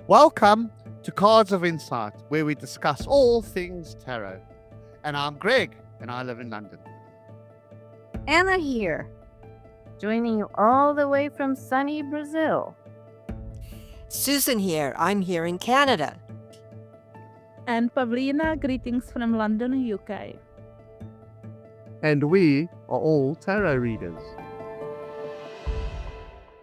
Welcome to Cards of Insight, where we discuss all things tarot. And I'm Greg, and I live in London. Anna here, joining you all the way from sunny Brazil. Susan here. I'm here in Canada. And Pavlina, greetings from London, UK. And we are all tarot readers.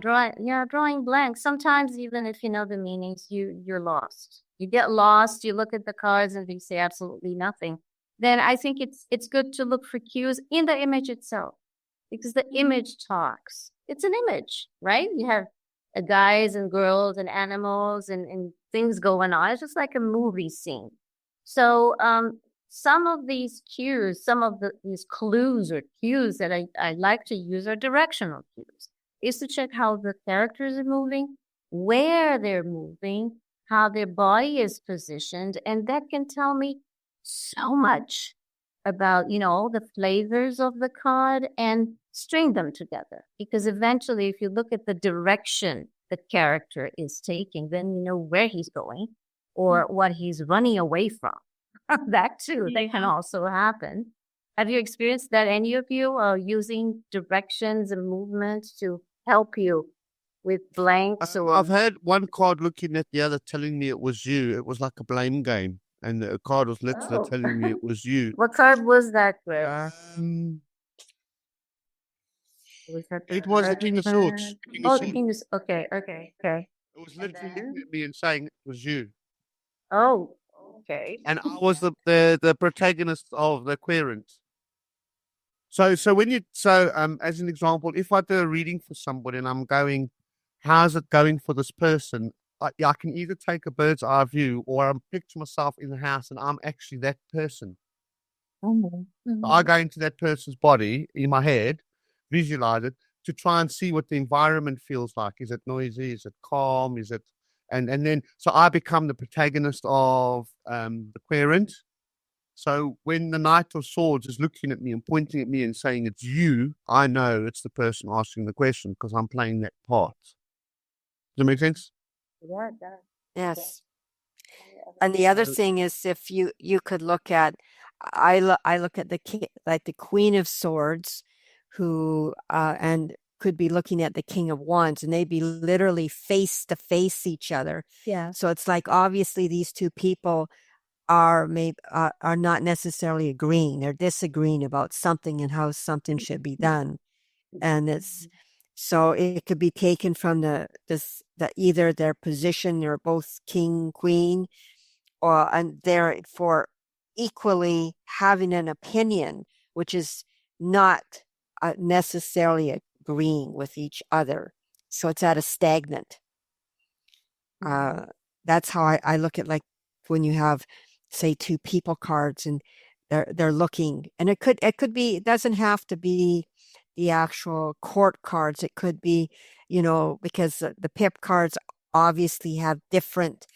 Drawing blanks. Sometimes even if you know the meanings, you're lost. You get lost, you look at the cards and you say absolutely nothing. Then I think it's good to look for cues in the image itself, because the image talks. It's an image, right? You have guys and girls and animals and things going on. It's just like a movie scene. So some of these cues, these clues or cues that I like to use are directional cues. Is to check how the characters are moving, where they're moving, how their body is positioned, and that can tell me so much about, the flavors of the card and string them together. Because eventually, if you look at the direction the character is taking, then you know where he's going or what he's running away from. That too, that can also happen. Have you experienced that, any of you, using directions and movements to help you with blanks? I've had one card looking at the other telling me it was you. It was like a blame game. And the card was literally telling me it was you. What card was that, Greg? It was the King of Swords. The King of Swords. Okay. It was literally looking at me and saying it was you. Oh, okay. And I was the protagonist of the querent. So as an example, if I do a reading for somebody and I'm going, how's it going for this person? I can either take a bird's eye view or I'm picture myself in the house and I'm actually that person. Mm-hmm. I go into that person's body in my head, visualize it to try and see what the environment feels like. Is it noisy? Is it calm? Is it, and then, so I become the protagonist of the querent. So when the Knight of Swords is looking at me and pointing at me and saying it's you, I know it's the person asking the question because I'm playing that part. Does that make sense? Yeah, it does. Yes. And the other thing is, if you could look at, I look at the Queen of Swords, who and could be looking at the King of Wands, and they'd be literally face to face each other. Yeah. So it's like obviously these two people are not necessarily agreeing. They're disagreeing about something and how something should be done. And so it could be taken from that either their position, they're both king, queen, and they're for equally having an opinion, which is not necessarily agreeing with each other. So it's at a stagnant. That's how I look at, like, when you have, say, two people cards and they're looking, and it could be, it doesn't have to be the actual court cards. It could be, because the pip cards obviously have different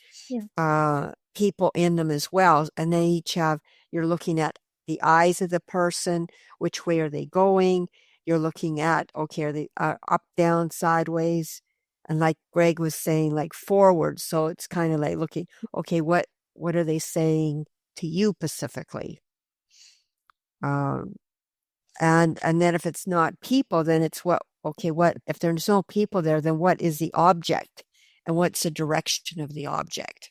people in them as well, and they each have, you're looking at the eyes of the person, which way are they going, you're looking at, okay, are they up, down, sideways, and like Greg was saying, like forward. So it's kind of like looking, okay, what are they saying to you specifically? And then if it's not people, then it's what if there's no people there, then what is the object and what's the direction of the object?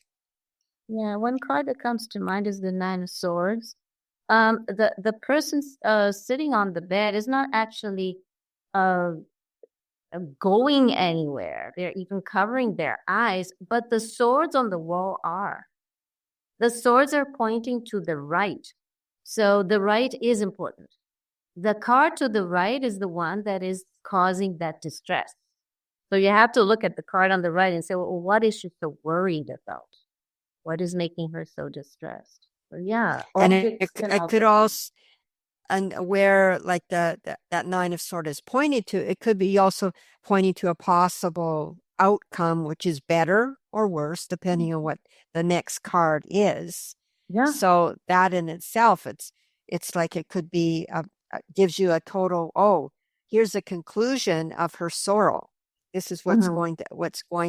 Yeah, one card that comes to mind is the Nine of Swords. The person sitting on the bed is not actually going anywhere. They're even covering their eyes, but the swords on the wall are. The swords are pointing to the right. So the right is important. The card to the right is the one that is causing that distress. So you have to look at the card on the right and say, well, what is she so worried about? What is making her so distressed? So yeah. And it could also, and where like that Nine of Swords is pointing to, it could be also pointing to a possible outcome, which is better or worse, depending on what the next card is. Yeah. So that in itself, it's like it could be gives you a total. Here's a conclusion of her sorrow. This is what's going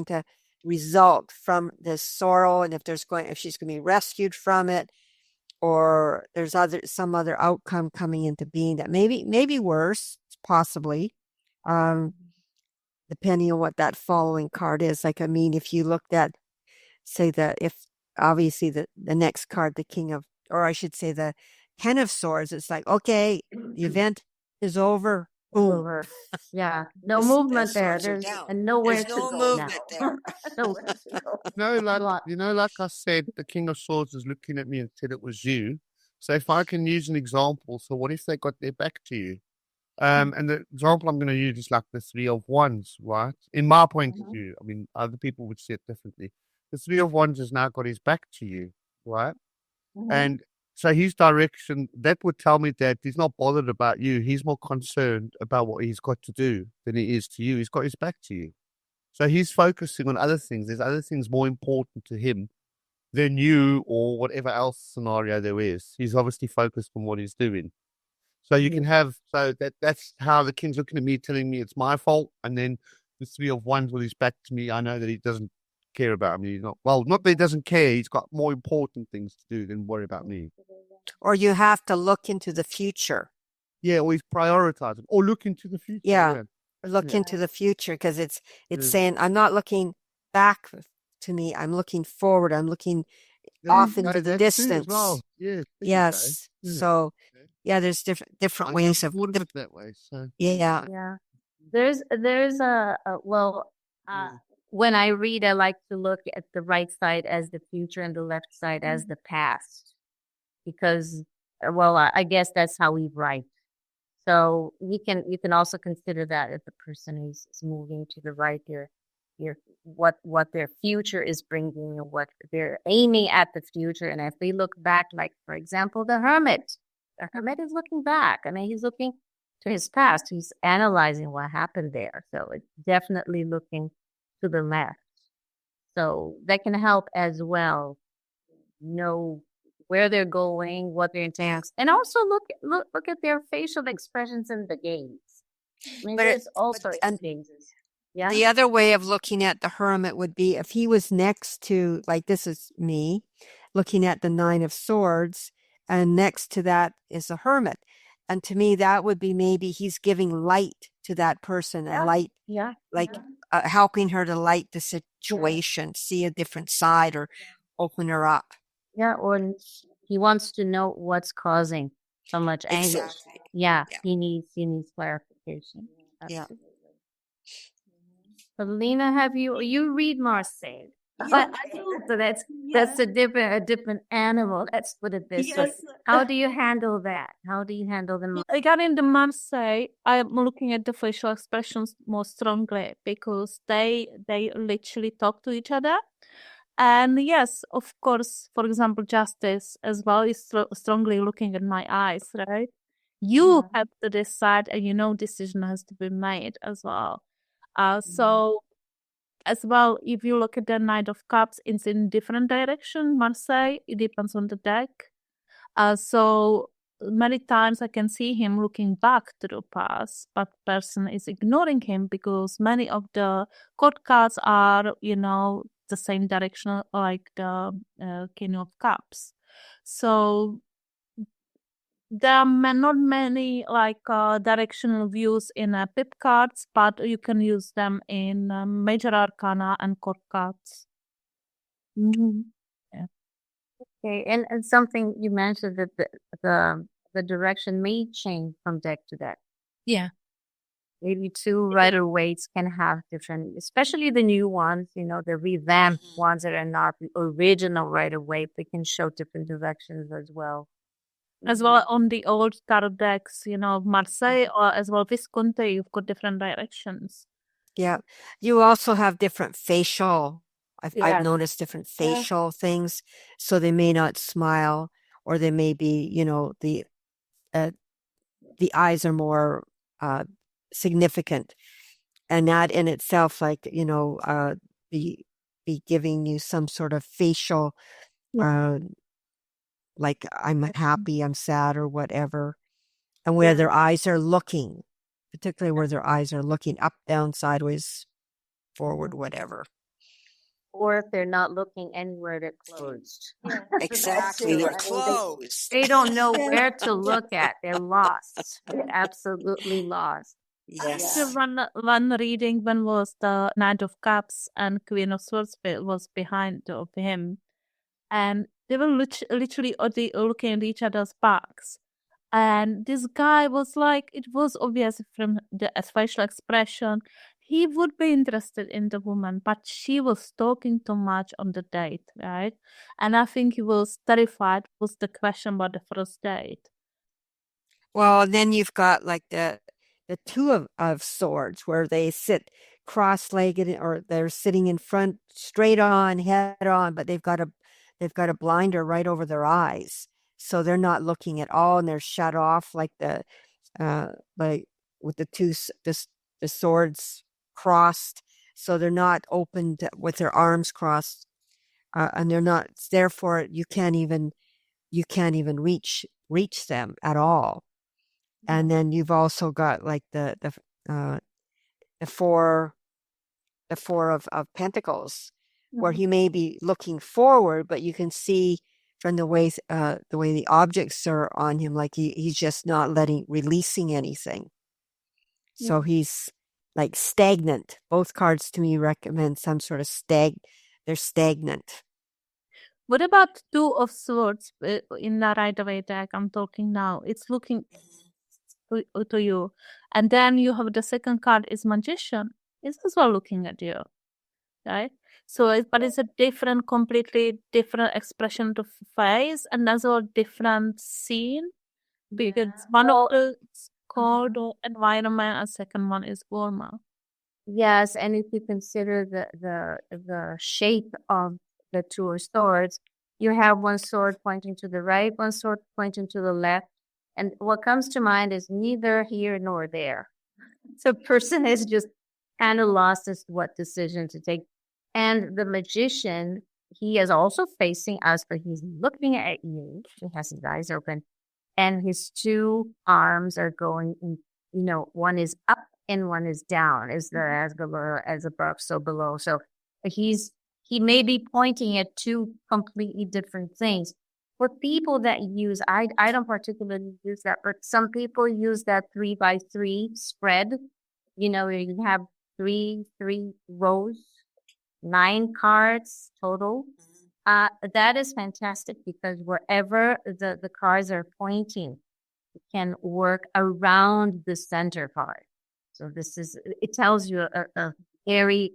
to result from this sorrow, and if she's going to be rescued from it, or there's some other outcome coming into being that maybe worse, possibly, depending on what that following card is. Like, I mean, if you looked at, say, if obviously the next card, the King of, or I should say the Ten of Swords, it's like, okay, the event is over. Boom. Over. Yeah. No The movement there. swords are There's down. and nowhere There's to no go movement now. there. Nowhere to go. Like Lot. like I said, the King of Swords is looking at me and said it was you. So if I can use an example, so what if they got their back to you? And the example I'm going to use is like the Three of Wands, right? In my point of view, I mean, other people would see it differently. The Three of Wands has now got his back to you, right? And so his direction, that would tell me that he's not bothered about you. He's more concerned about what he's got to do than he is to you. He's got his back to you. So he's focusing on other things. There's other things more important to him than you or whatever else scenario there is. He's obviously focused on what he's doing. So you can have, so that's how the King's looking at me, telling me it's my fault. And then the Three of Wands with his back to me, I know that he doesn't care about me. He's not that he doesn't care. He's got more important things to do than worry about me. Or you have to look into the future. Yeah, or he's prioritizing. Or look into the future. Yeah. Look into the future, because it's saying, I'm not looking back to me. I'm looking forward. I'm looking off into the distance. Well. Yeah. Yes. Okay. So there's different ways of that way. So yeah. Yeah. There's when I read, I like to look at the right side as the future and the left side as the past, because I guess that's how we write. So you can also consider that if the person is moving to the right, what their future is bringing, or what they're aiming at the future. And if they look back, like for example, the Hermit is looking back. I mean, he's looking to his past. He's analyzing what happened there. So it's definitely looking to the left. So that can help as well. Know where they're going, what their intents, and also look at their facial expressions in the gaze. I mean, there's all sorts of gazes. Yeah. The other way of looking at the Hermit would be if he was next to, like, this is me looking at the Nine of Swords, and next to that is a Hermit. And to me, that would be maybe he's giving light to that person, and light, helping her to light the situation, see a different side, or open her up. Yeah, or he wants to know what's causing so much anguish. Exactly. Yeah, he needs clarification. Yeah. Paulina, have you read Marseille? But so that's a different animal. Let's put it this way. How do you handle that? How do you handle them? Regarding the Marseille, I'm looking at the facial expressions more strongly, because they literally talk to each other. And yes, of course, for example, Justice as well is strongly looking at my eyes, right? You have to decide, and decision has to be made as well. So as well, if you look at the Knight of Cups, it's in different direction. Marseille, it depends on the deck. So many times I can see him looking back to the past, but person is ignoring him, because many of the court cards are, the same direction, like the King of Cups. So there are not many directional views in pip cards, but you can use them in major arcana and court cards. Yeah. Okay, and something you mentioned that the direction may change from deck to deck. Yeah. Maybe two Rider-Waite's can have different, especially the new ones, the revamped ones that are not the original Rider-Waite. They can show different directions as well. As well on the old card decks, Marseille or as well Visconti, you've got different directions. Yeah. You also have different facial, I've noticed different facial things. So they may not smile, or they may be, the eyes are more significant, and that in itself, be giving you some sort of facial, like I'm happy, I'm sad, or whatever, and where their eyes are looking, particularly where their eyes are looking up, down, sideways, forward, whatever. Or if they're not looking anywhere, they're closed. Exactly. too. They're I mean, closed. They don't know where to look at. They're lost. They're absolutely lost. The Yes. one reading when was the Knight of Cups and Queen of Swords was behind of him, and they were literally looking at each other's backs. And this guy was like, it was obvious from the facial expression, he would be interested in the woman, but she was talking too much on the date, right? And I think he was terrified was the question about the first date. Well, then you've got like the two of swords where they sit cross-legged or they're sitting in front straight on, head on, but they've got a blinder right over their eyes. So they're not looking at all and they're shut off like like with the swords crossed. So they're not opened with their arms crossed. And they're not, therefore you can't even reach them at all. And then you've also got like uh, the four of pentacles, where he may be looking forward, but you can see from the way the objects are on him, like he's just not releasing anything. So he's like stagnant. Both cards to me recommend some sort of they're stagnant. What about Two of Swords in the Rider-Waite deck I'm talking now? It's looking to you. And then you have the second card is Magician. It's as well looking at you, right? So, but it's a completely different expression of face and also different scene. Because one of the called environment and second one is warmer. Yes, and if you consider the shape of the two of swords, you have one sword pointing to the right, one sword pointing to the left, and what comes to mind is neither here nor there. So person is just kind of lost as to what decision to take. And the magician, he is also facing us, but he's looking at you. He has his eyes open, and his two arms are going, one is up and one is down, as below as above, so below. So he may be pointing at two completely different things. For people that use, I don't particularly use that, but some people use that 3x3 spread. Where you have three rows, 9 cards total. That is fantastic because wherever the cards are pointing, it can work around the center card. So it tells you a very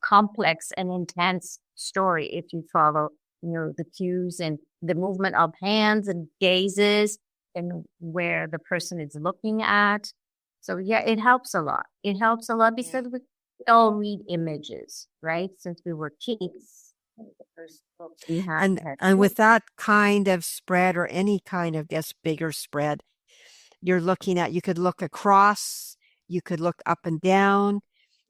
complex and intense story if you follow, the cues and the movement of hands and gazes and where the person is looking at. So yeah, it helps a lot. It helps a lot because we all read images, right? Since we were kids. The first book we had And with that kind of spread or any kind of bigger spread, you're looking at, you could look across, you could look up and down,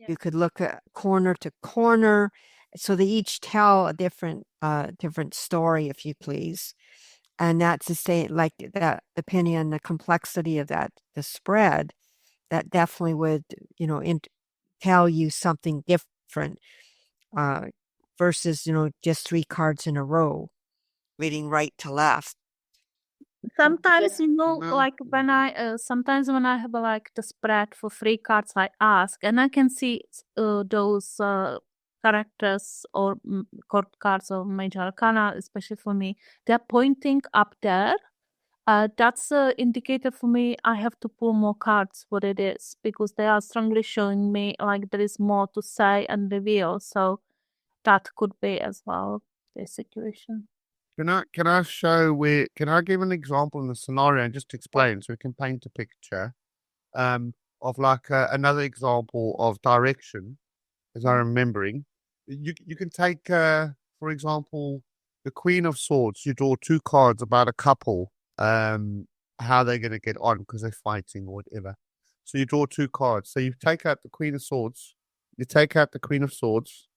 you could look corner to corner. So they each tell a different story, if you please. And that's to say, like that, depending on the complexity of the spread, that definitely would, tell you something different versus, just 3 cards in a row, reading right to left. Sometimes, like sometimes when I have like the spread for 3 cards, I ask, and I can see those characters or court cards or major arcana, especially for me, they're pointing up there. That's an indicator for me. I have to pull more cards, what it is, because they are strongly showing me like there is more to say and reveal. So that could be as well the situation. Can I can I give an example in the scenario and just explain so we can paint a picture of like another example of direction, as I'm remembering. You can take, for example, the Queen of Swords. You draw 2 cards about a couple, how they're going to get on because they're fighting or whatever. So you draw 2 cards. So you take out the Queen of Swords. You take out the Queen of Swords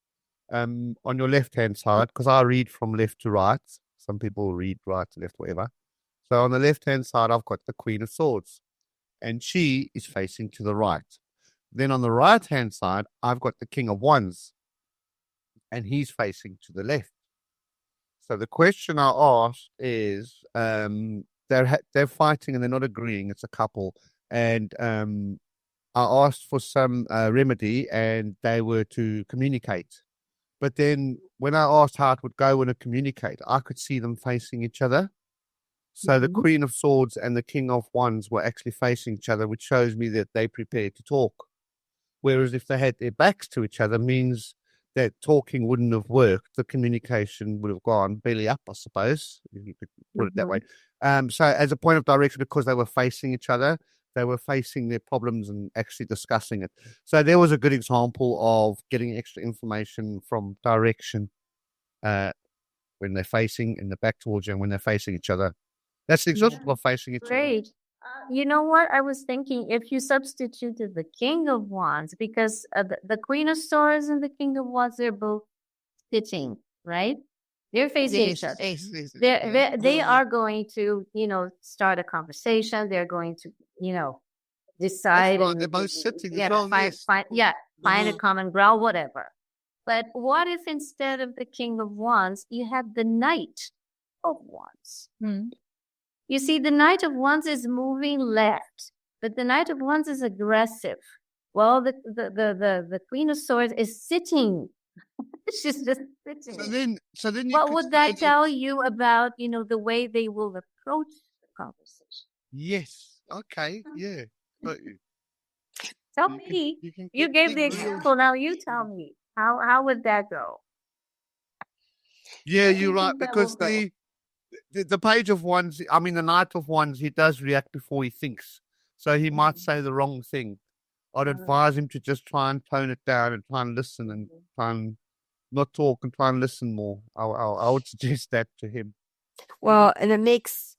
on your left-hand side, because I read from left to right. Some people read right to left, whatever. So on the left-hand side, I've got the Queen of Swords, and she is facing to the right. Then on the right-hand side, I've got the King of Wands, and he's facing to the left. So the question I asked is, they're fighting and they're not agreeing. It's a couple, and I asked for some remedy, and they were to communicate. But then when I asked how it would go when it communicate, I could see them facing each other. So the Queen of Swords and the King of Wands were actually facing each other, which shows me that they prepared to talk. Whereas if they had their backs to each other, means that talking wouldn't have worked. The communication would have gone belly up, I suppose, if you could put it that way. So as a point of direction, because they were facing each other, they were facing their problems and actually discussing it. So there was a good example of getting extra information from direction when they're facing in the back towards you and when they're facing each other. That's the example of facing each other. Great. You know what? I was thinking if you substituted the King of Wands, because the Queen of Swords and the King of Wands, they're both sitting, right? They're facing each other. They are going to, start a conversation. They're going to, decide. Right, they're both sitting as well. Find a common ground, whatever. But what if instead of the King of Wands, you had the Knight of Wands? You see, the Knight of Wands is moving left, but the Knight of Wands is aggressive. Well, the Queen of Swords is sitting. She's just sitting. So then what would that tell you about, the way they will approach the conversation? Yes. Okay. Yeah. But Tell me. You gave the example. Now you tell me. How would that go? Yeah, you're right, because the Page of Wands, I mean, the Knight of Wands, he does react before he thinks. So he might say the wrong thing. I'd advise him to just try and tone it down and try and listen and try and not talk and try and listen more. I would suggest that to him. Well, and it makes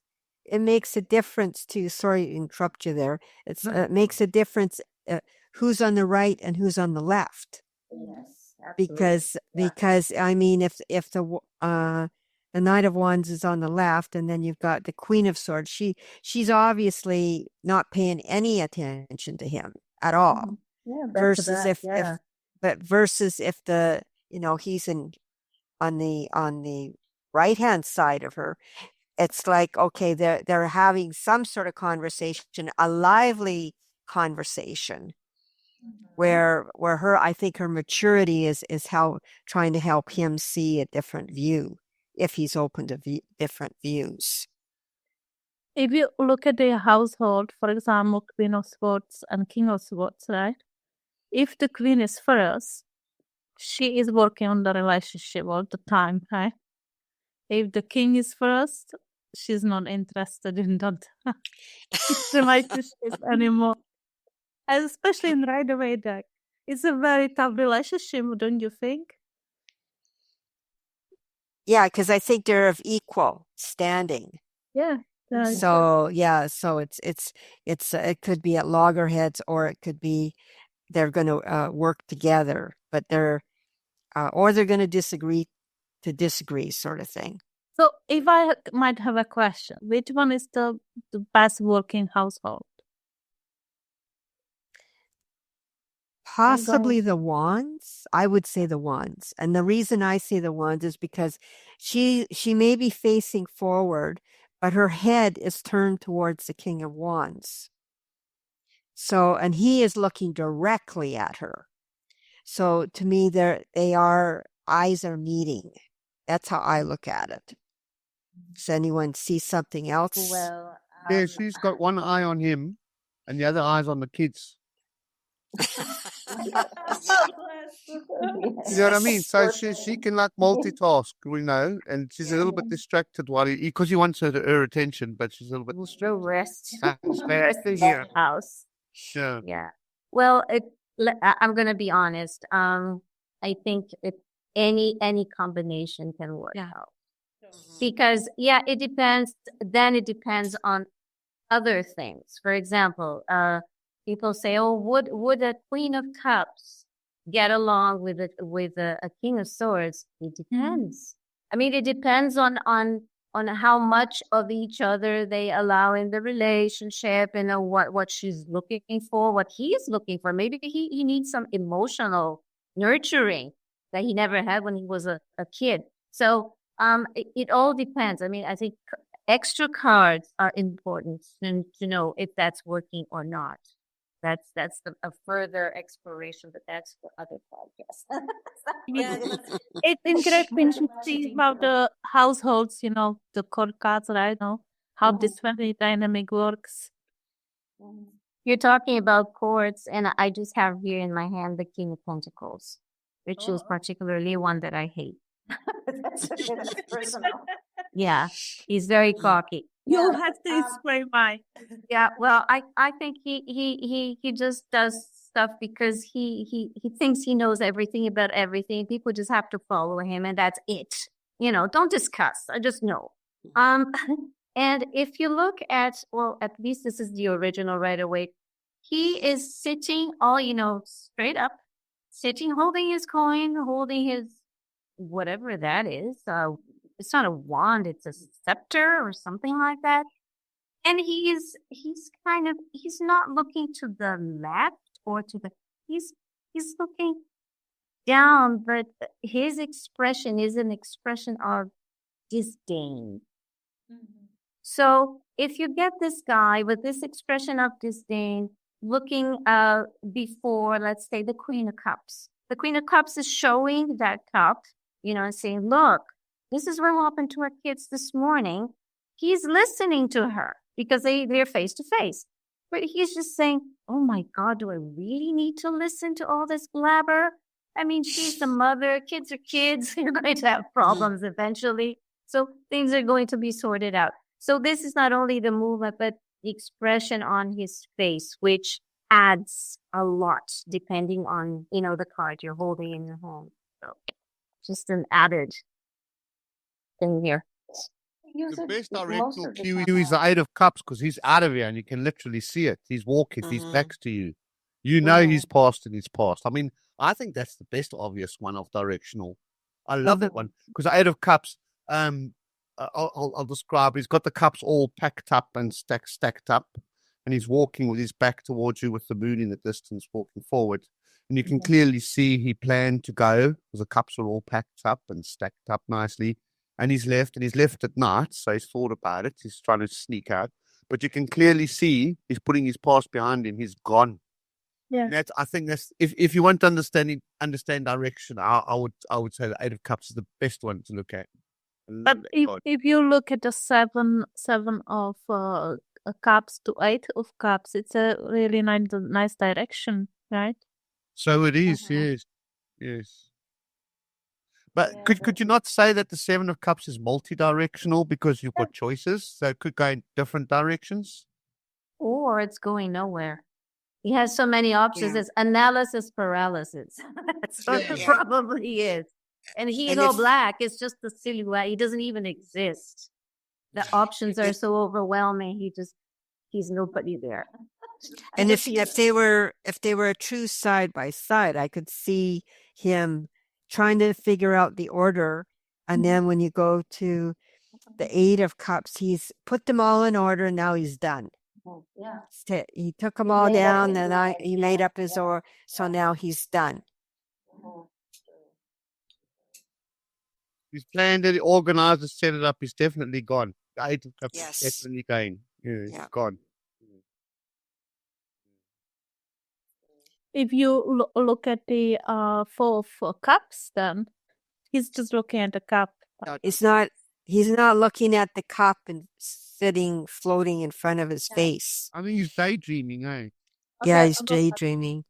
a difference too. Sorry to interrupt you there. It makes a difference who's on the right and who's on the left. Yes, absolutely. Because I mean, if the Knight of Wands is on the left, and then you've got the Queen of Swords. She's obviously not paying any attention to him at all. Yeah, versus if the he's on the right hand side of her, it's like, okay, they're having some sort of conversation, a lively conversation, where I think her maturity is how trying to help him see a different view, if he's open to different views. If you look at the household, for example, Queen of Swords and King of Swords, right? If the Queen is first, she is working on the relationship all the time, right? If the King is first, she's not interested in that relationship anymore. And especially in Rider-Waite deck. It's a very tough relationship, don't you think? Yeah, because I think they're of equal standing. Yeah. So it could be at loggerheads, or it could be they're going to work together, but they're going to disagree sort of thing. So if I might have a question, which one is the best working household? Possibly the Wands. I would say the Wands. And the reason I say the Wands is because she may be facing forward, but her head is turned towards the King of Wands. So, and he is looking directly at her. So to me, eyes are meeting. That's how I look at it. Does anyone see something else? Well, yeah, she's got one eye on him and the other eye's on the kids. You know what I mean? So she can like multitask, and she's a little bit distracted because he wants her attention, but she's a little bit rest in your house. Sure. Yeah. Well, I'm gonna be honest. I think any combination can work out, because it depends. Then it depends on other things. For example, people say, "Oh, would a Queen of Cups get along with a King of Swords?" It depends. I mean, it depends on how much of each other they allow in the relationship, and what she's looking for, what he is looking for. Maybe he needs some emotional nurturing. that he never had when he was a kid. So it all depends. I mean, I think extra cards are important to know if that's working or not. That's a further exploration, but that's for other podcasts. It's interesting to see about the households, the chord cards, right? How this family dynamic works. You're talking about chords, and I just have here in my hand the King of Pentacles, which is particularly one that I hate. That's personal. Yeah, he's very cocky. You'll have to explain why. Yeah, well, I think he just does stuff because he thinks he knows everything about everything. People just have to follow him, and that's it. Don't discuss. I just know. And if you look at, well, at least this is the original right away. He is sitting all, straight up, sitting, holding his coin, holding his whatever that is. It's not a wand; it's a scepter or something like that. And he's not looking to the left or to the he's looking down, but his expression is an expression of disdain. So if you get this guy with this expression of disdain looking before, let's say, the Queen of Cups. The Queen of Cups is showing that cup, and saying, look, this is what happened to our kids this morning. He's listening to her because they're face to face. But he's just saying, oh my God, do I really need to listen to all this blabber? I mean, she's the mother, kids are kids. You're going to have problems eventually. So things are going to be sorted out. So this is not only the movement, but the expression on his face, which adds a lot depending on, the card you're holding in your hand. So just an added thing here. The best directional cue is the Eight of Cups because he's out of here and you can literally see it. He's walking, his back's to you. You know he's past and he's past. I mean, I think that's the best obvious one of directional. I love that one because the Eight of Cups, I'll describe. He's got the cups all packed up and stacked up, and he's walking with his back towards you with the moon in the distance, walking forward. And you can clearly see he planned to go because the cups are all packed up and stacked up nicely. And he's left at night, so he's thought about it. He's trying to sneak out, but you can clearly see he's putting his past behind him. He's gone. Yeah, I think that's if you want to understand direction, I would say the Eight of Cups is the best one to look at. but if you look at the seven of cups to 8 of cups, it's a really nice direction, right? So it is, yes. But could you not say that the Seven of Cups is multi-directional because you've got choices, so it could go in different directions? Or it's going nowhere. He has so many options. It's analysis paralysis. That's what it probably is. And he's all black. It's just the silhouette. He doesn't even exist. The options are so overwhelming. He's nobody there. And if they were a true side by side, I could see him trying to figure out the order. And then when you go to the Eight of Cups, he's put them all in order and now he's done. Yeah. He took them all down and he made up his order. So now he's done. He's planned it, organized it, set it up. He's definitely gone. The Eight of Cups Yes. is definitely going. Yeah, he's gone. If you look at the 4 of cups, then he's just looking at the cup. He's not looking at the cup and floating in front of his face. I think he's daydreaming, eh? Yeah, he's daydreaming.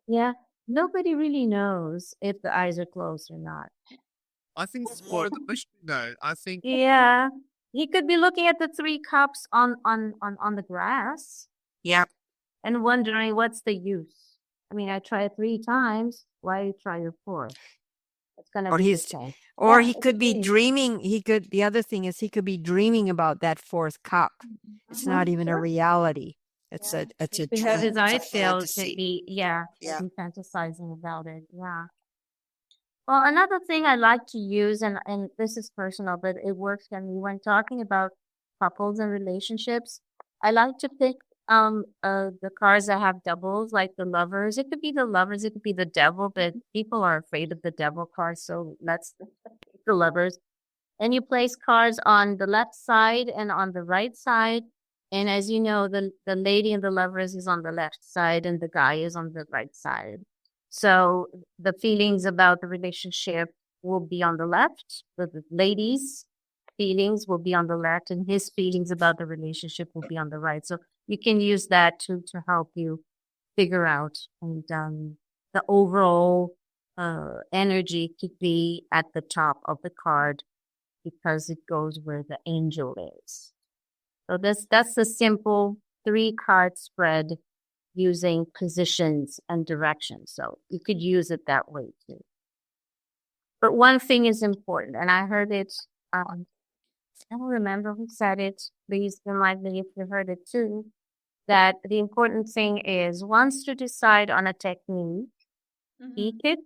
Yeah. Nobody really knows if the eyes are closed or not. I think it's part of the mission, though. I think Yeah. He could be looking at the 3 cups on the grass. Yeah. And wondering what's the use. I mean, I tried 3 times. Why try your 4th? It's gonna be the same. Or he could be dreaming. The other thing is he could be dreaming about that 4th cup. It's not even a reality. It's a Because his eyes failed to fantasy. be, he's fantasizing about it. Yeah. Well, another thing I like to use, and this is personal, but it works for me when talking about couples and relationships. I like to pick the cards that have doubles, like the lovers. It could be the lovers, it could be the devil, but people are afraid of the devil card, so let's the lovers. And you place cards on the left side and on the right side. And as you know, the lady in the lovers is on the left side and the guy is on the right side. So the feelings about the relationship will be on the left, the lady's feelings will be on the left, and his feelings about the relationship will be on the right. So you can use that to help you figure out, and the overall energy could be at the top of the card because it goes where the angel is. So that's a simple 3-card spread using positions and directions. So you could use it that way too. But one thing is important, and I heard it, I don't remember who said it. Please remind me if you heard it too, that the important thing is once you decide on a technique, speak it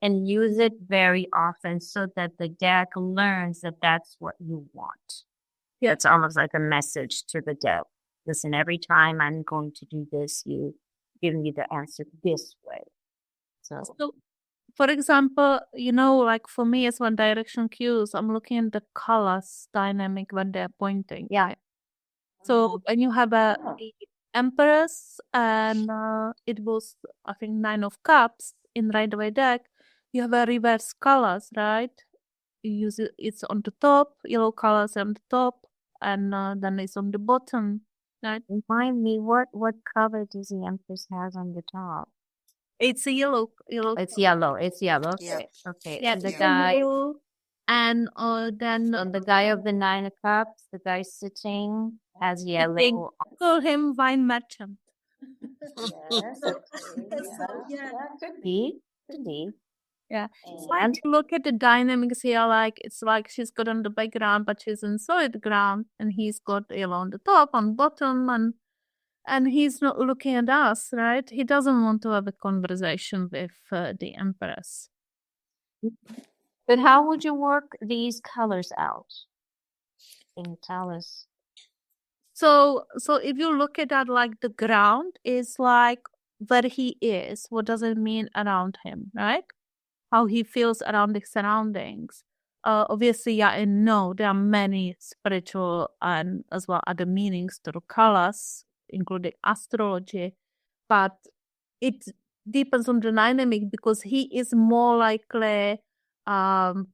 and use it very often so that the deck learns that that's what you want. Yeah, it's almost like a message to the deck. Listen, every time I'm going to do this, you give me the answer this way. So For example, like for me as one direction cues, I'm looking at the colors dynamic when they're pointing. yeah. So when you have the Empress and it was, I think, 9 of Cups in Rider-Waite deck, you have a reverse colors, right? You use it's on the top, yellow colors on the top, and then it's on the bottom, right? Remind me, what color does the Empress has on the top? It's a yellow. It's yellow. It's yellow. Yeah. Okay. Okay. Yeah, And the it's a guy, yellow, and then the guy of the 9 of Cups, the guy sitting has I yellow. think call him wine merchant. Yes. Okay. Yeah. Could be. Could be. Yeah. And You look at the dynamics here, like it's like she's got on the background, but she's in solid ground, and he's got yellow on the top, on bottom, and he's not looking at us, right? He doesn't want to have a conversation with the Empress. but how would you work these colors out? Can you tell us? So if you look at that, like the ground is like where he is, what does it mean around him, right? How he feels around the surroundings. Obviously, yeah, and no, there are many spiritual and as well other meanings to the colors, including astrology, but it depends on the dynamic because he is more likely, the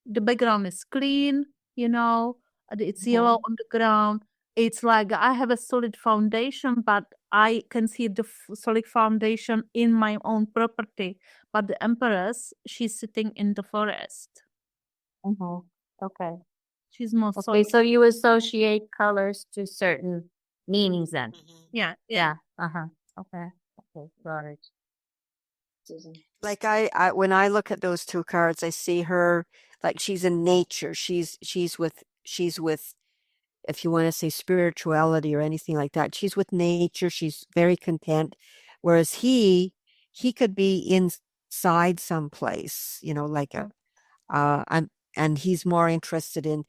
background is clean, it's yellow on the ground. It's like I have a solid foundation, but I can see the solid foundation in my own property. But the Empress, she's sitting in the forest. Okay. She's more Okay. solid. So you associate colors to certain meanings then. Yeah. Yeah. Okay. Okay. Got it. Susan. Like I when I look at those 2 cards, I see her like she's in nature. She's with if you want to say spirituality or anything like that. She's with nature. She's very content. Whereas he could be inside someplace, like and he's more interested in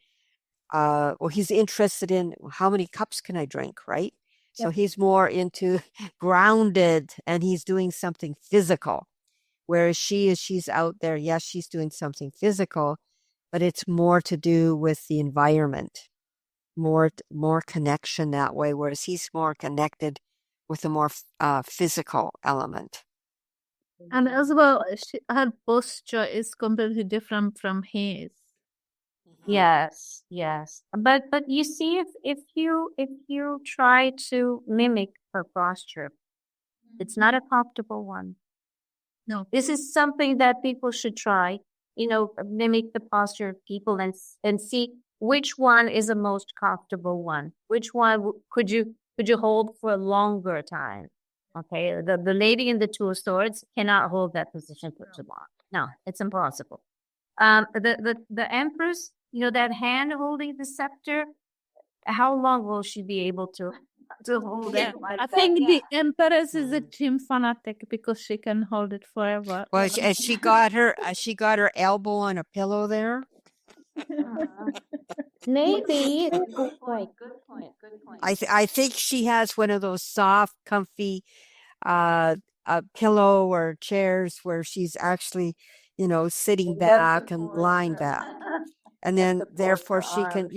he's interested in how many cups can I drink, right? So he's more into grounded and he's doing something physical. Whereas she's out there, yes, she's doing something physical, but it's more to do with the environment, more connection that way. Whereas he's more connected with a more physical element. And as well, her posture is completely different from his. Yes, yes. But you see, if you try to mimic her posture, it's not a comfortable one. No. This is something that people should try. Mimic the posture of people and see which one is the most comfortable one. Which one could you hold for a longer time? Okay, the lady in the 2 of Swords cannot hold that position for too long. No, it's impossible. The Empress, that hand holding the scepter, how long will she be able to hold it? I think the Empress is a gym fanatic because she can hold it forever. Well, has she got her elbow on a pillow there? Maybe. Good point. I think she has one of those soft, comfy pillow or chairs where she's actually, sitting back and lying back. And then therefore she can,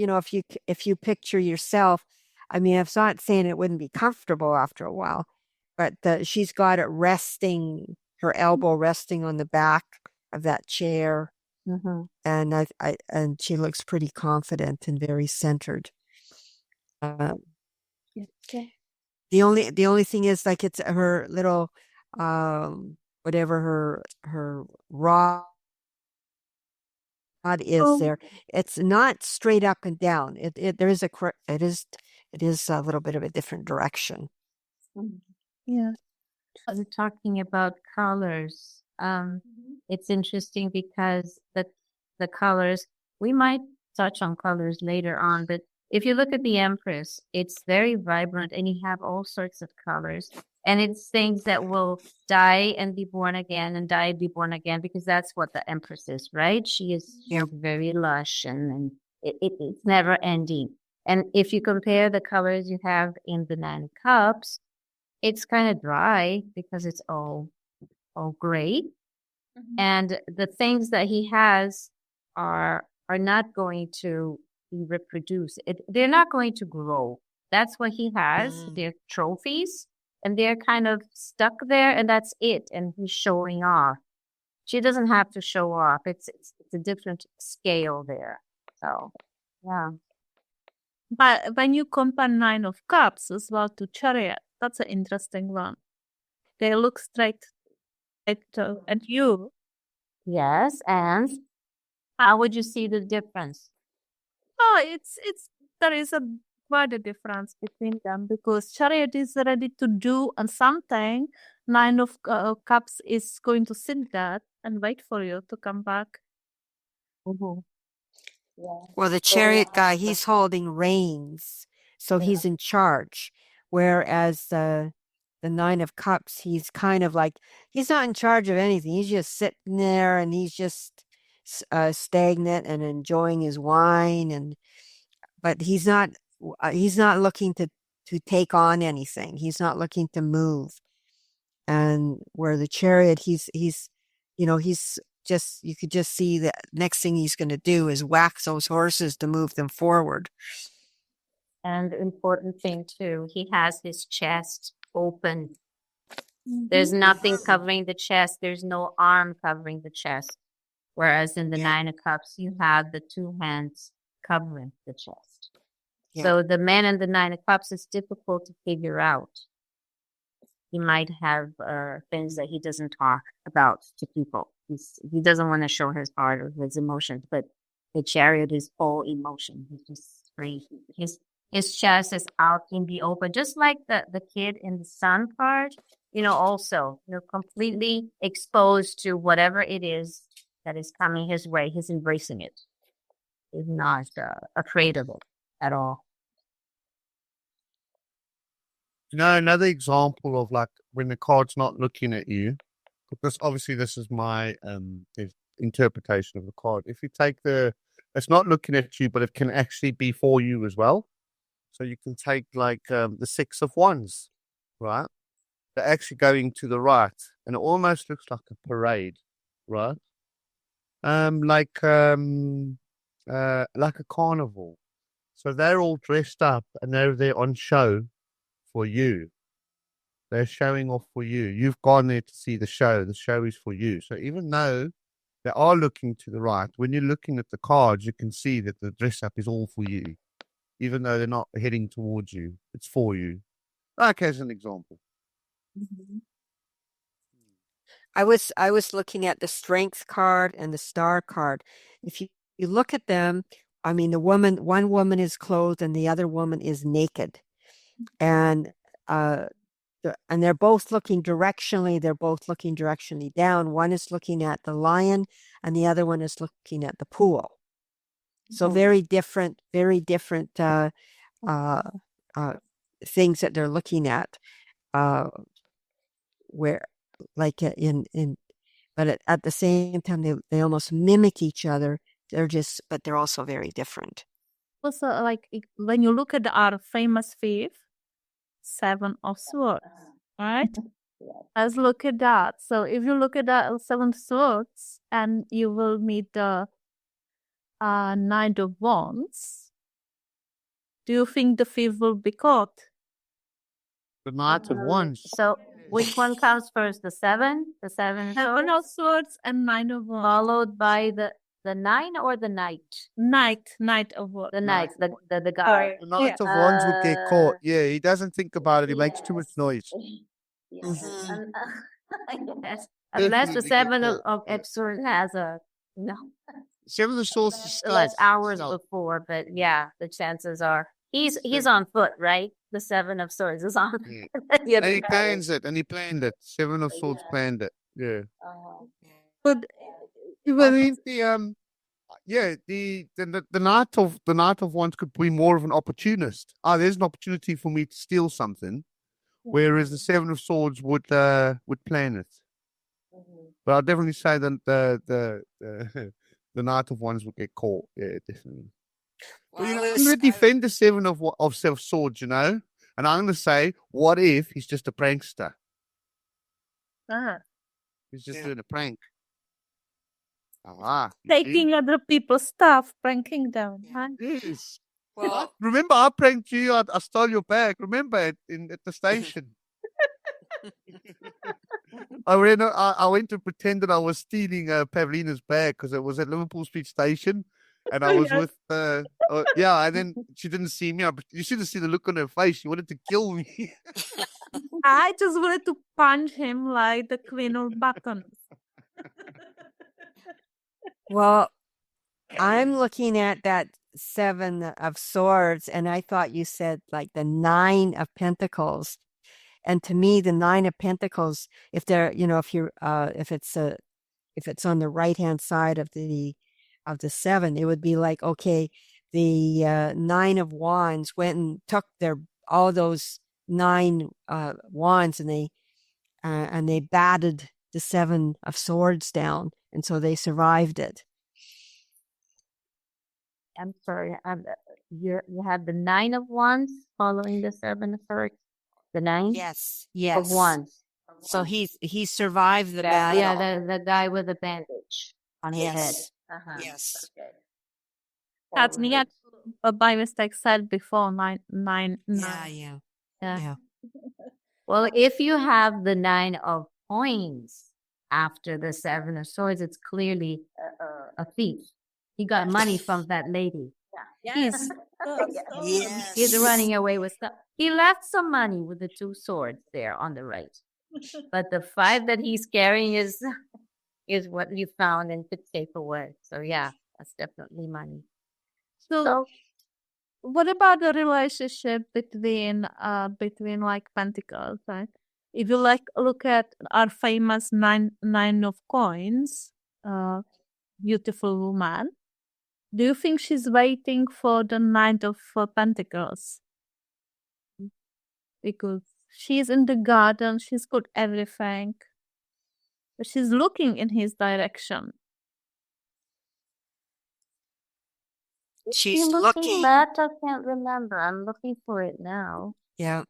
if you picture yourself, I mean, I'm not saying it wouldn't be comfortable after a while, but she's got it resting, her elbow resting on the back of that chair. Mm-hmm. And she looks pretty confident and very centered. Okay. The only thing is, like, it's her little whatever her rod is there. It's not straight up and down. There is it is a little bit of a different direction. Yeah. We're talking about colors. It's interesting because the colors, we might touch on colors later on, but if you look at the Empress, it's very vibrant and you have all sorts of colors. And it's things that will die and be born again and die and be born again, because that's what the Empress is, right? She's very lush and it's never ending. And if you compare the colors you have in the Nine of Cups, it's kind of dry because it's all gray. And the things that he has are not going to be reproduced. They're not going to grow. That's what he has. They're trophies, and they're kind of stuck there, and that's it. And he's showing off. She doesn't have to show off. It's a different scale there. So, yeah. But when you compare Nine of Cups as well to Chariot, that's an interesting one. They look straight at you. Yes, and how would you see the difference? Oh, there is quite a difference between them, because Chariot is ready to do and something. Nine of Cups is going to sit there and wait for you to come back. Mm-hmm. Yeah. Well, the Chariot guy, he's holding reins, so he's in charge. Whereas the Nine of Cups, he's kind of like, he's not in charge of anything. He's just sitting there and he's just stagnant and enjoying his wine, but he's not looking to take on anything. He's not looking to move. And where the Chariot, he's just, you could just see the next thing he's going to do is wax those horses to move them forward. And important thing too, he has his chest open. There's nothing covering the chest. There's no arm covering the chest. Whereas in the Nine of Cups, you have the two hands covering the chest. Yeah. So the man in the Nine of Cups is difficult to figure out. He might have things that he doesn't talk about to people. He doesn't want to show his heart or his emotions, but the Chariot is all emotion. He's just free. His chest is out in the open, just like the kid in the Sun card. Also, completely exposed to whatever it is that is coming his way. He's embracing it. He's not afraid of it at all. Another example of, like, when the card's not looking at you, because obviously this is my interpretation of the card. If you take it's not looking at you, but it can actually be for you as well. So you can take, like, the Six of Wands, right? They're actually going to the right, and it almost looks like a parade, right? Like a carnival. So they're all dressed up and they're there on show for you. They're showing off for you. You've gone there to see the show. The show is for you. So even though they are looking to the right, when you're looking at the cards, you can see that the dress up is all for you. Even though they're not heading towards you, it's for you. Like, as an example. Mm-hmm. I was looking at the Strength card and the Star card. If you look at them, I mean, one woman is clothed and the other woman is naked, and they're both looking directionally. They're both looking directionally down. One is looking at the lion, and the other one is looking at the pool. So very different things that they're looking at. Where, like, but at the same time, they almost mimic each other. But they're also very different. was like when you look at our famous fifth, Seven of Swords, right? Let's look at that. So if you look at that Seven of Swords, and you will meet the Nine of Wands, do you think the fifth will be caught? The Knight of Wands. So which one comes first? The seven of Seven of Swords and Nine of Wands. followed by the nine or the knight? Knight of Wands. The knight, the guy. The Knight of Wands would get caught. Yeah, he doesn't think about it. He makes too much noise. Mhm. Yes. Unless the Definitely seven get of swords has a Seven of Swords is well, it's hours still- before, but yeah, the chances are he's on foot, right? The seven of swords is on. Yeah. the And other he guy plans it, and he planned it. Seven of Swords planned it. Yeah. But I think the Knight of Wands could be more of an opportunist. There's an opportunity for me to steal something, whereas the Seven of Swords would plan it. But I'll definitely say that the Knight of Wands would get caught. Yeah, definitely. But, Well, I'm going to defend the Seven of Swords, and I'm going to say, what if he's just a prankster? He's just doing a prank. You see? taking other people's stuff, pranking them. Huh? Yes. well, Remember, I pranked you. I stole your bag. Remember at the station. I went to pretend that I was stealing Pavlina's bag because it was at Liverpool Street Station, and I was Yes. with and then she didn't see me. You should have seen the look on her face. She wanted to kill me. I just wanted to punch him like the Queen of Buttons. well, I'm looking at that Seven of Swords, and I thought you said like the Nine of Pentacles. And to me, the Nine of Pentacles, if they're, if it's on the right hand side of the seven, it would be like, okay, the Nine of Wands went and took all those nine wands, and they batted the Seven of Swords down, and so they survived it. I'm sorry. You have the nine of wands following the seven of swords. The nine Yes, of wands. So he survived the Yeah, battle. the guy with the bandage on his head. Yes. Uh-huh. Yes. Okay. That's me. By mistake said before nine. Yeah. Well, if you have the nine of coins after the seven of swords, it's clearly a thief. He got money from that lady. Yes. Yes. He's running away with stuff. He left some money with the two swords there on the right. But the five that he's carrying is what you found and could take away. So yeah, that's definitely money. So what about the relationship between like pentacles, right? If you look at our famous nine of coins, beautiful woman, do you think she's waiting for the Knight of Pentacles? Because she's in the garden, she's got everything, but she's looking in his direction. She's looking looking. back, I can't remember. I'm looking for it now. Yeah.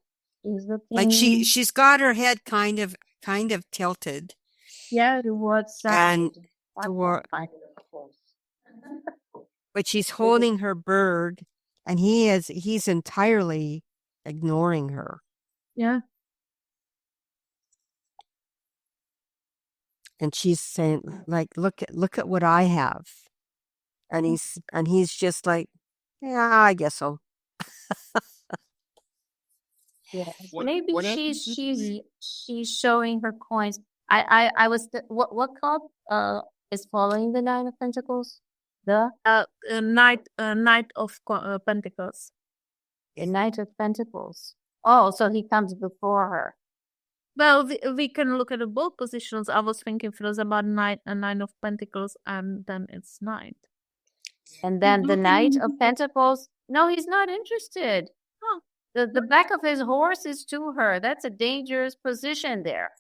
She's looking Like she's got her head kind of tilted. Yeah, towards And toward but she's holding her bird, and he's entirely ignoring her. yeah. And she's saying, like, look at what I have. And he's just like, yeah, I guess so. Yeah, What- maybe what she's showing her coins. I was what called is following the nine of pentacles. The Knight of Pentacles. knight of pentacles. Oh, so he comes before her. Well, we can look at the both positions. I was thinking if it was about nine of Pentacles, and then it's Knight. And then the knight of pentacles. No, he's not interested. Oh. The back of his horse is to her. That's a dangerous position there.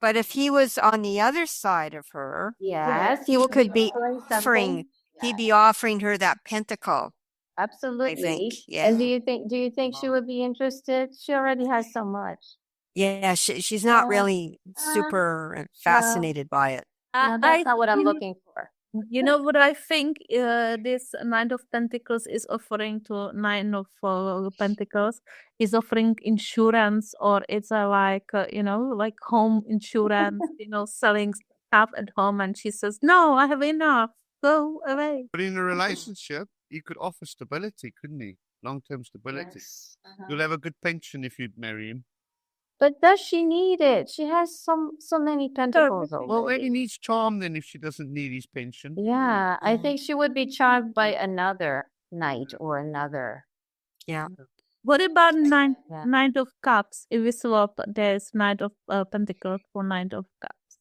But if he was on the other side of her, Yes, he could be offering offering. something. He'd be offering her that pentacle. Absolutely. Yeah. And do you think she would be interested? She already has so much. Yeah, she's not Uh, really super fascinated by it. No, I that's not what I'm think, looking for. you know what I think this Nine of Pentacles is offering to Nine of Pentacles is offering insurance, or it's like home insurance, selling stuff at home, and she says, "No, I have enough. Go away." But in a relationship, he could offer stability, couldn't he? Long-term stability. You'll have a good pension if you'd marry him. But does she need it? She has so many pentacles Well, already. he needs charm then if she doesn't need his pension. Yeah, I think she would be charmed by another knight or another. Yeah. What about Yeah. Nine of Cups? If we swap, there's Knight of Pentacles for Nine of Cups.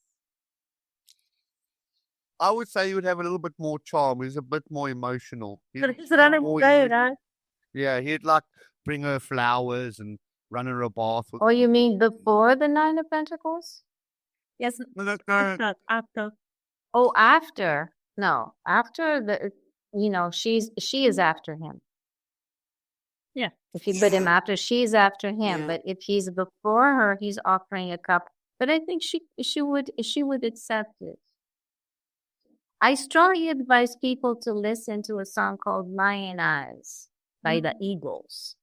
I would say he would have a little bit more charm. He's a bit more emotional. But he's running more away, emo- right? Yeah, he'd like bring her flowers and run her a bath. Oh, you mean before the Nine of Pentacles? Yes, No, after. Oh, after. No, after she is after him. Yeah. If he put him after, she's after him. Yeah. But if he's before her, he's offering a cup. But I think she would accept it. I strongly advise people to listen to a song called Lion Eyes by the Eagles.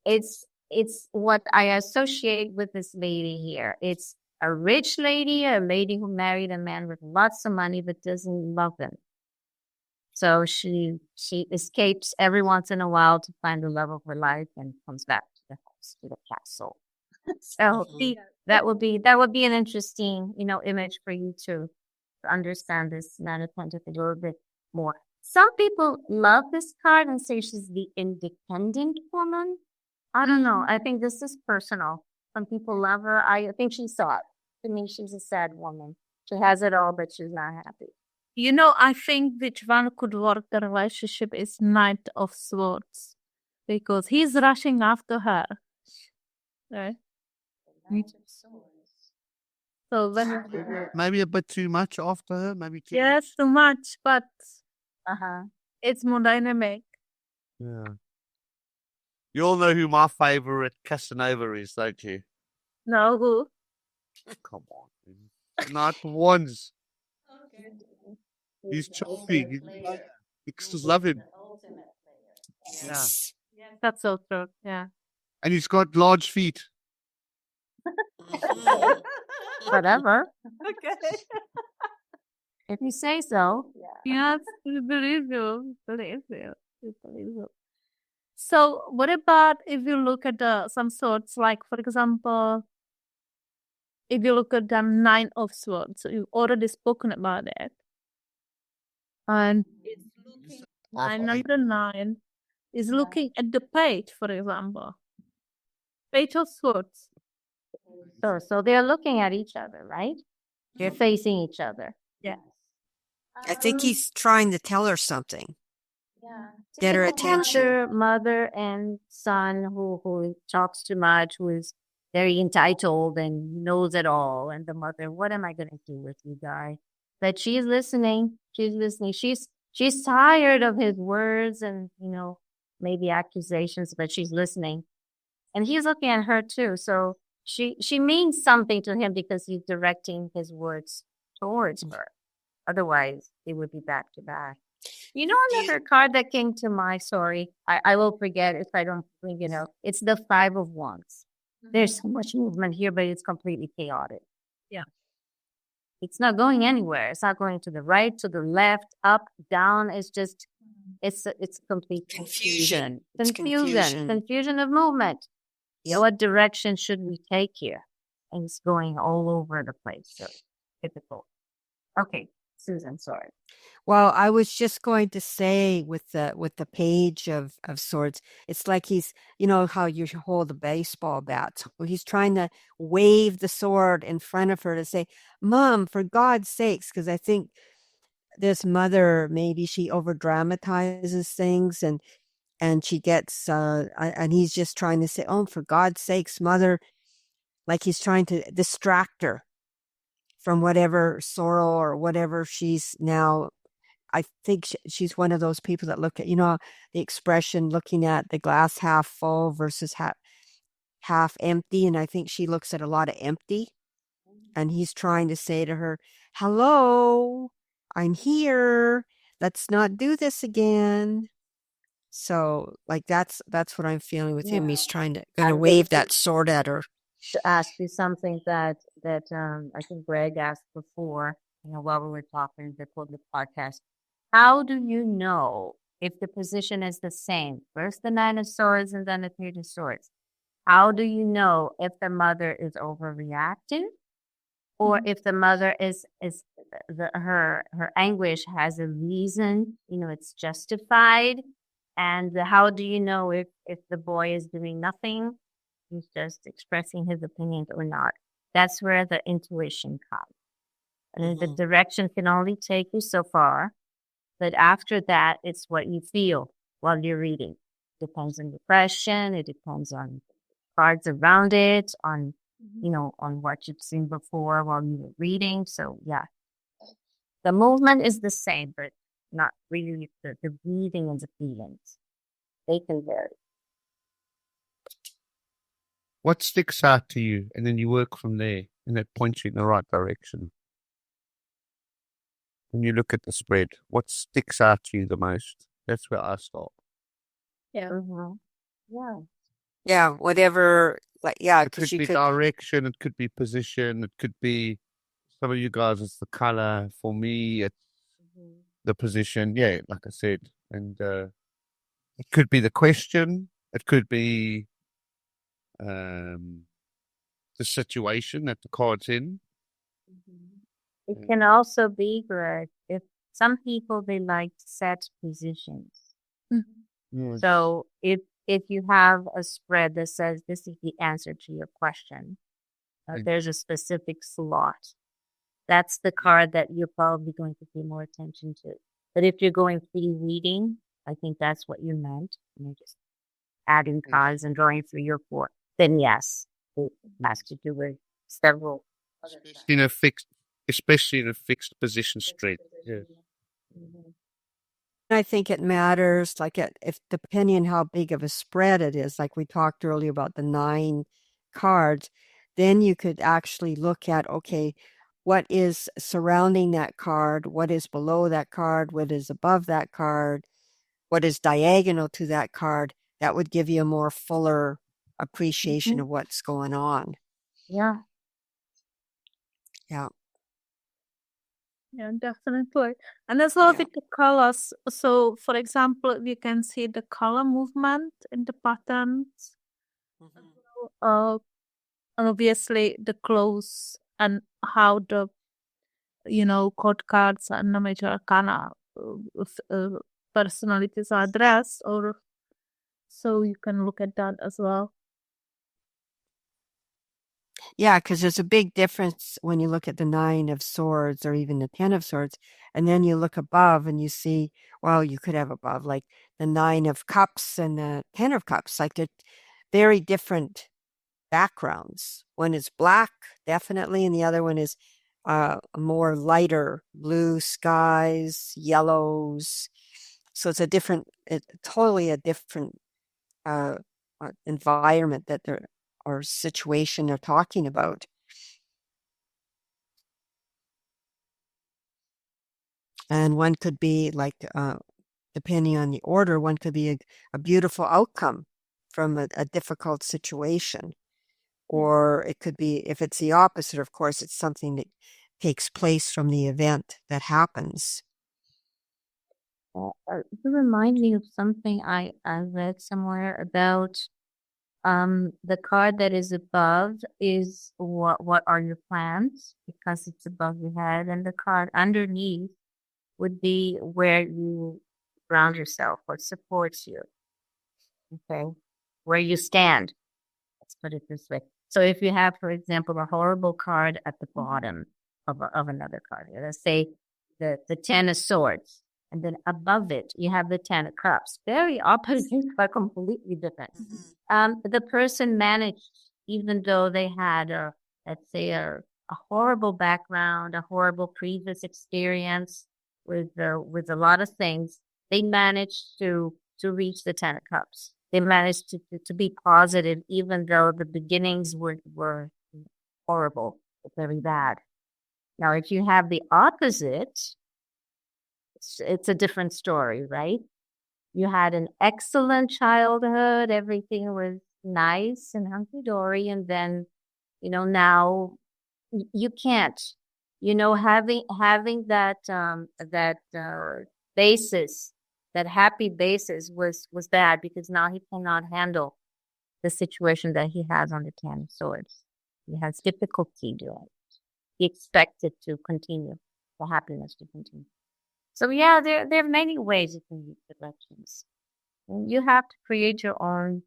It's what I associate with this lady here. It's a rich lady, a lady who married a man with lots of money but doesn't love him. So she escapes every once in a while to find the love of her life and comes back to the house, to the castle. So that would be an interesting, image for you to understand this Nine of Pentacles a little bit more. Some people love this card and say she's the independent woman. I don't know. I think this is personal. Some people love her. I think she's soft. To me, she's a sad woman. She has it all, but she's not happy. I think which one could work the relationship is Knight of Swords, because he's rushing after her. Right? So maybe a bit too much after her. Maybe too. yes, too much, but Uh-huh. it's more dynamic. Yeah. You all know who my favorite Casanova is, don't you? No, who? Come on. Not once. He's charming. You just love him. Yeah. That's so true. Yeah. And he's got large feet. Whatever. Okay. If you say so. Yes, we believe you. Believe you. We believe you. So, what about if you look at some swords, like for example, if you look at the Nine of Swords, so you've already spoken about it, and it's looking another nine is looking at the page, for example, Page of Swords. So they're looking at each other, right? They're facing each other. Yeah. I think he's trying to tell her something. Get her attention. Mother and son who talks too much, who is very entitled and knows it all. And the mother, what am I going to do with you, guy? But she's listening. She's listening. She's tired of his words and, maybe accusations, but she's listening. And he's looking at her too. So she means something to him because he's directing his words towards her. Otherwise, it would be back to back. Another card that came to my I will forget if I don't bring it up. It's the Five of Wands. There's so much movement here, but it's completely chaotic. Yeah. It's not going anywhere. It's not going to the right, to the left, up, down. It's just, it's complete confusion. It's Confusion of movement. Yep. What direction should we take here? And it's going all over the place. So typical. Okay, Susan, sorry. Well, I was just going to say with the Page of Swords, it's like he's, how you hold a baseball bat. Well, he's trying to wave the sword in front of her to say, "Mom, for God's sakes," because I think this mother, maybe she over dramatizes things and she gets and he's just trying to say, "Oh, for God's sakes, mother," like he's trying to distract her from whatever sorrow or whatever she's now I think she's one of those people that look at, the expression looking at the glass half full versus half empty. And I think she looks at a lot of empty. And he's trying to say to her, hello, I'm here. Let's not do this again. So like that's what I'm feeling with him. Yeah. He's trying to I wave think that sword at her. to ask you something that I think Greg asked before, while we were talking before the podcast. How do you know if the position is the same? First the Nine of Swords and then the Page of Swords. How do you know if the mother is overreacting or if the mother is her anguish has a reason, it's justified? And how do you know if the boy is doing nothing, he's just expressing his opinions or not? That's where the intuition comes. And the direction can only take you so far, but after that, it's what you feel while you're reading. Depends on the question. It depends on cards around it, on on what you've seen before while you were reading. So yeah, the movement is the same, but not really the reading and the feelings. They can vary. What sticks out to you? And then you work from there, and that points you in the right direction. When you look at the spread, what sticks out to you the most? That's where I start. Yeah. Mm-hmm. Yeah. Yeah, whatever. Like, yeah, It could because you be could. direction, it could be position, it could be some of you guys, it's the color. For me, it's the position. Yeah, like I said. And it could be the question, it could be the situation that the card's in. It can also be, Greg, if some people they like set positions. Yes. So if you have a spread that says this is the answer to your question, there's a specific slot. That's the card that you're probably going to pay more attention to. But if you're going free reading, I think that's what you meant. You're just adding cards and drawing 3 or 4. Then yes, it has to do with several. Especially in a fixed position straight. Yes. I think it matters, like if depending on how big of a spread it is, like we talked earlier about the 9 cards, then you could actually look at, okay, what is surrounding that card, what is below that card, what is above that card, what is diagonal to that card. That would give you a more fuller appreciation of what's going on. Yeah. Yeah. Yeah, definitely. And as well with the colors. So, for example, you can see the color movement in the patterns. And obviously the clothes and how the court cards and the major arcana personalities are dressed, or so you can look at that as well. Yeah, because there's a big difference when you look at the 9 of Swords or even the 10 of Swords, and then you look above and you see, well, you could have above like the 9 of Cups and the 10 of Cups, like they're very different backgrounds. One is black, definitely, and the other one is more lighter blue skies, yellows. So it's totally a different environment that they're or situation they're talking about. And one could be like, depending on the order, one could be a beautiful outcome from a difficult situation. Or it could be, if it's the opposite, of course, it's something that takes place from the event that happens. You remind me of something I read somewhere about the card that is above is what are your plans, because it's above your head, and the card underneath would be where you ground yourself, what supports you. Okay, where you stand. Let's put it this way. So if you have, for example, a horrible card at the bottom of another card, let's say the 10 of Swords, and then above it you have the 10 of Cups, very opposite but completely different. The person managed, even though they had let's say a horrible background, a horrible previous experience, with a lot of things, they managed to reach the 10 of Cups. They managed to be positive, even though the beginnings were horrible, very bad. Now, if you have the opposite, it's a different story, right? You had an excellent childhood, everything was nice and hunky-dory, and then, now you can't. Having that basis, that happy basis was bad because now he cannot handle the situation that he has on the 10 of Swords. He has difficulty doing it. He expects it to continue, the happiness to continue. So yeah, there are many ways you can use directions. And you have to create your own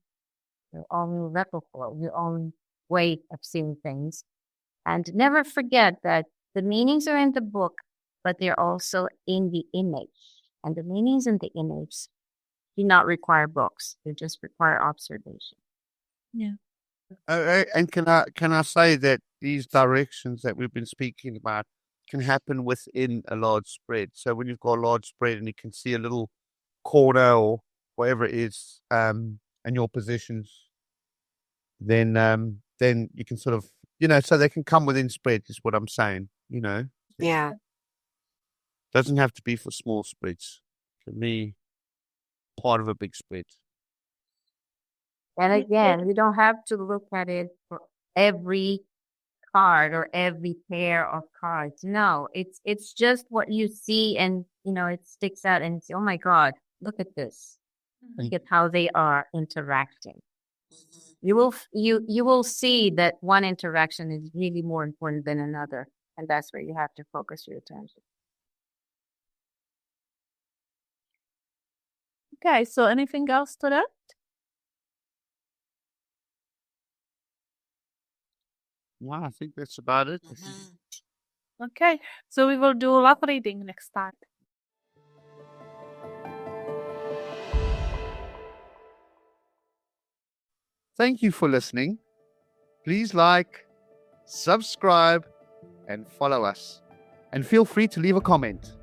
repertoire, your own way of seeing things. And never forget that the meanings are in the book, but they're also in the image. And the meanings in the image do not require books. They just require observation. Yeah. And can I say that these directions that we've been speaking about can happen within a large spread? So when you've got a large spread and you can see a little corner or whatever it is, and your positions, then you can sort of, so they can come within spread is what I'm saying, Yeah. Doesn't have to be for small spreads. For me, part of a big spread. And again, you don't have to look at it for every card or every pair of cards. No, it's just what you see, and it sticks out, and you say, "Oh my God, look at this! Look at how they are interacting." You will see that one interaction is really more important than another, and that's where you have to focus your attention. Okay, so anything else to that? Well, I think that's about it. Okay, so we will do love reading next time. Thank you for listening. Please like, subscribe, and follow us. And feel free to leave a comment.